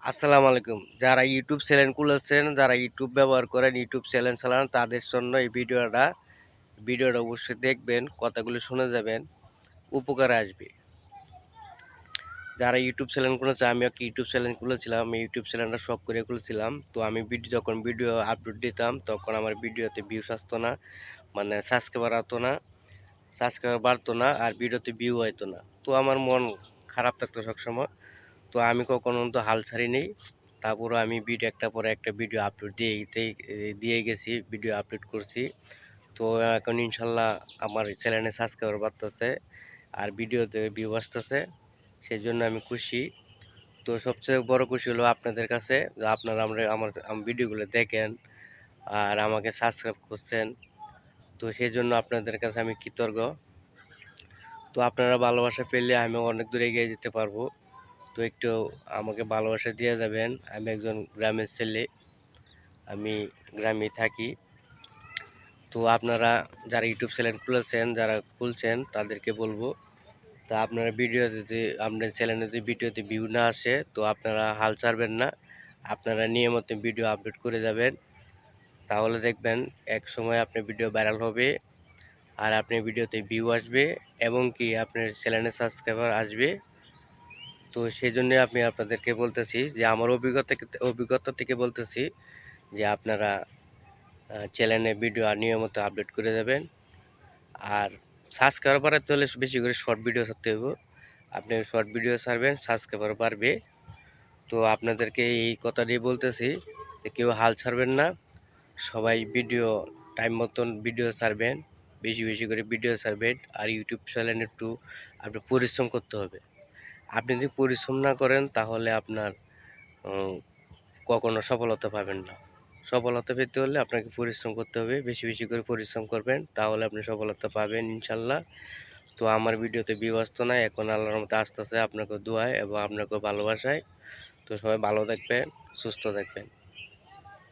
আসসালামু আলাইকুম। যারা ইউটিউব চ্যানেল খুলেছেন, যারা ইউটিউব ব্যবহার করেন, ইউটিউব চ্যানেল চালান তাদের জন্য এই ভিডিওটা অবশ্যই দেখবেন, কথাগুলো শুনে যাবেন, উপকারে আসবে। যারা ইউটিউব চ্যানেল খুলেছে, আমি একটা ইউটিউব চ্যানেল খুলেছিলাম, আমি ইউটিউব চ্যানেলটা শখ করে খুলেছিলাম। তো আমি যখন ভিডিও আপলোড দিতাম তখন আমার ভিডিওতে ভিউস আসতো না, মানে সাবস্ক্রাইবার বাড়তো না আর ভিডিওতে ভিউ হইতো না। তো আমার মন খারাপ থাকতো সবসময়। তো আমি কখনো তো হাল ছাড়িনি। তারপরে আমি একটার পরে একটা ভিডিও আপলোড দিয়ে গেছি, ভিডিও আপলোড করছি। তো এখন ইনশাল্লাহ আমার চ্যানেলে সাবস্ক্রাইবার বাড়তেছে আর ভিডিওতে ভিউ আসতেছে, সেই জন্য আমি খুশি। তো সবচেয়ে বড় খুশি হলো আপনাদের কাছে, যে আপনারা আমার ভিডিওগুলো দেখেন আর আমাকে সাবস্ক্রাইব করছেন। তো সেই জন্য আপনাদের কাছে আমি কৃতজ্ঞ। তো আপনারা ভালোবাসা পেলে আমি অনেক দূরে এগিয়ে যেতে পারবো। তো একটু আমাকে ভালোবাসা দিয়ে যাবেন। আমি একজন গ্রামের ছেলে, আমি গ্রামে থাকি। তো আপনারা যারা ইউটিউব চ্যানেল খুলছেন তাদেরকে বলবো, তা আপনারা ভিডিও যদি আপনার চ্যানেলে যদি ভিডিওতে ভিউ না আসে তো আপনারা হাল ছাড়বেন না, আপনারা নিয়মিত ভিডিও আপলোড করে যাবেন। তাহলে দেখবেন এক সময় আপনার ভিডিও ভাইরাল হবে আর আপনার ভিডিওতে ভিউ আসবে এবং কি আপনার চ্যানেলে সাবস্ক্রাইবার আসবে। তো সেই জন্য আমি আপনাদেরকে বলতেছি, যে আমার অভিজ্ঞতা থেকে বলতেছি, যে আপনারা চ্যানেলে ভিডিও নিয়মিত আপলোড করে দেবেন। আর সাবস্ক্রাইবার বাড়াতে হলে বেশি করে শর্ট ভিডিও ছাড়তে হবে। আপনি শর্ট ভিডিও ছাড়বেন, সাবস্ক্রাইবার বাড়বে। তো আপনাদেরকে এই কথাটাই বলতেছি, যে কেউ হাল ছাড়বেন না, সবাই টাইম মতন ভিডিও ছাড়বেন, বেশি বেশি করে ভিডিও ছাড়বেন। আর ইউটিউব চ্যানেলে একটু আপনি পরিশ্রম করতে হবে। আপনি যদি পরিশ্রম না করেন তাহলে আপনার উম, কখনো সফলতা পাবেন না। সফলতা পেতে হলে আপনাকে পরিশ্রম করতে হবে, বেশি বেশি করে পরিশ্রম করবেন, তাহলে আপনি সফলতা পাবেন ইনশাল্লাহ। তো আমার ভিডিওতে ভিউ আসতো না, এখন আল্লাহর মতো আসতেছে আপনাকে দোয়ায় এবং আপনাকে ভালোবাসায়। তো সবাই ভালো থাকবেন, সুস্থ থাকবেন।